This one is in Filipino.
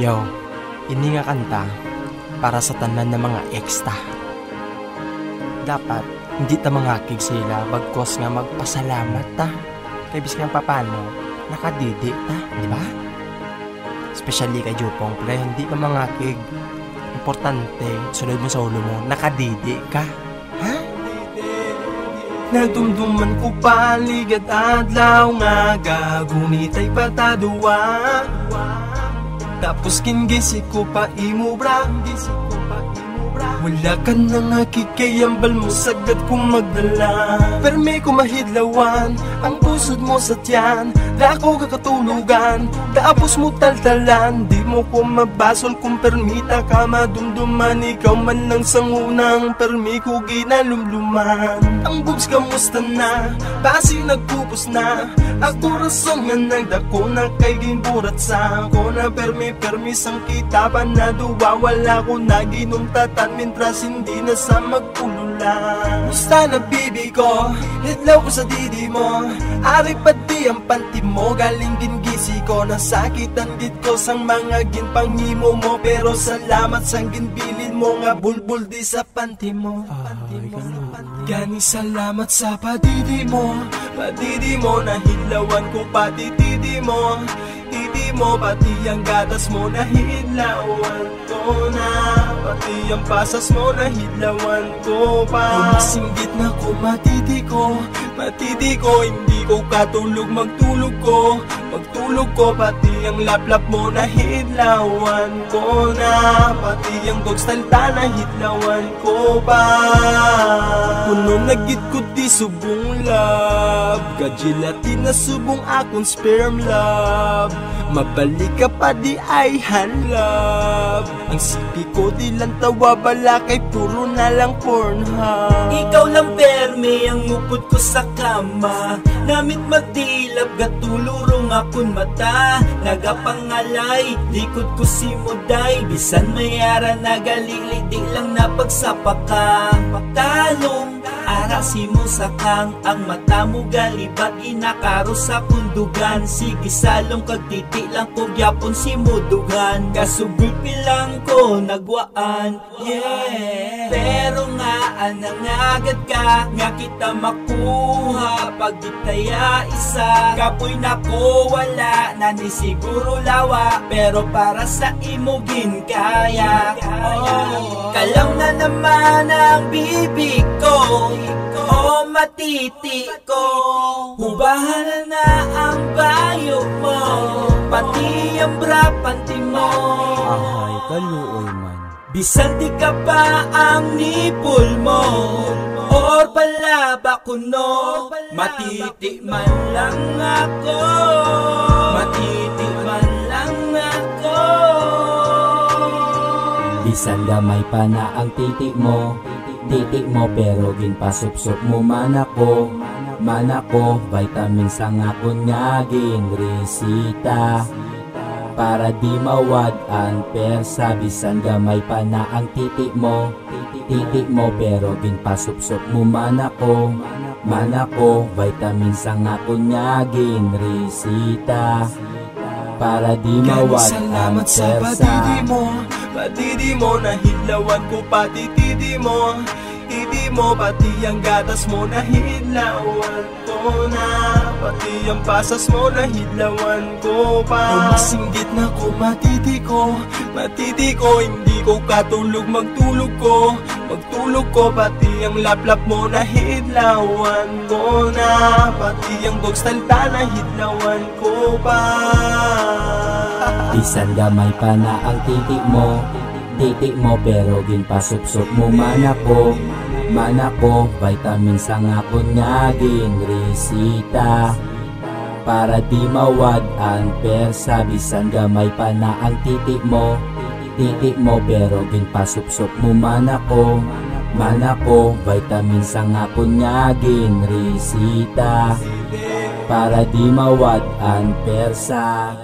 Yo, ini nga kanta para sa tanan ng mga eksta. Dapat hindi ta mangakig sila bagkos nga magpasalamat ta. Kaya bis nga papano, nakadidi ta, di ba? Especially kay Jupong, pre, hindi ka mangakig. Importante, sulod mo sa ulo mo, nakadidi ka. Ha? Nagdumduman ko paligad adlaw nga gagunit ay pataduwa. Tapos kingisi ko pa imubra. Wala ka nang akikayambal mo sagad kong magdala. Permi ko mahidlawan ang pusod mo sa tiyan. Dako kakatulugan, tapos mo taltalan. Di mo ko mabasol kung permita ka madumduman. Ikaw man lang sangunang permi ko ginalumluman. Ang boobs kamusta na, basi nagpupos na. Ako rason nga nagdako na kay ginburat sa ako na permi sang kita pa na duwa. Wala ko na ginumtatan mintras hindi na sa magpululan. Musta na bibi ko, hitlaw ko sa didi mo. Ari pa di ang panty mo, galing gingisi ko. Nasakitan gid ko sang mga ginpanghimo mo. Pero salamat sang ginbilin mo nga bulbul di sa panty mo. Gani salamat sa padidi mo. Padidi mo, nahidlawan ko pati tidi mo. Titi mo, pati ang gatas mo, nahidlawan ko na. Pati ang pasas mo, nahidlawan ko pa. Umasinggit na ko, matiti ko. Matiti ko, hindi ko katulog, magtulog ko. Magtulog ko, pati ang laplap mo, nahidlawan ko na. Pati ang dog style ta, nahidlawan ko pa. Puno nagit ko di subong love. Gajilati na subong akong sperm love. Mabalik ka pa di ay hanlove. Ang sipi ko di lang tawa bala kay puro na lang Pornhub. Ikaw lang perme ang upod ko sa kama. Namit magdilap gatulurong akong mata. Nagapangalay, likod ko si Muday. Bisan mayara nagalili di lang napagsapa ka. Talong arasi mo sa kang ang mata mo galibat inakaro sa kundugan. Sige salong kagtiti lang ko gyapon si mudugan. Kasubulpi lang ko nagwaan, yeah. Pero nga anang agad ka nga kita makuha pag ditaya isa. Kapoy nako wala na ni siguro lawa. Pero para sa imugin kaya, oh. Kalam na naman ang bibig ko, o matiti ko. Hubahan na ang bayo mo, pati ang bra panty mo. Ahay kaluoy man. Bisan di ka pa ang nipul mo, or palaba ko no. Matiti man lang ako, matiti man lang ako. Bisan gamay pa na ang titik mo, titik mo pero ginpasupsop mo man ako. Man ako, vitamins ang akon nga ginresita. Para di mawad ang persa. Bisan gamay pa na ang titik mo, titik mo pero ginpasupsop mo man ako. Man ako, vitamins ang akon nga ginresita. Para di mawad ang persa. Patidi mo, nahidlawan ko pati tidi mo. Tidi mo, pati ang gatas mo, nahidlawan ko na. Pati ang pasas mo, nahidlawan ko pa. Umasinggit na ko, matiti ko. Matiti ko, hindi ko katulog, magtulog ko. Magtulog ko, pati ang laplap mo, nahidlawan ko na. Pati ang dog style ta, nahidlawan ko pa. Bisan gamay pa na ang titik mo pero ginpasupsop mo man ako. Man ako, vitamins ang akon nga ginresita. Para di mawad ang persa. Bisan gamay pa na ang titik mo pero ginpasupsop mo man ako. Man ako, vitamins ang akon nga ginresita. Para di mawad ang persa.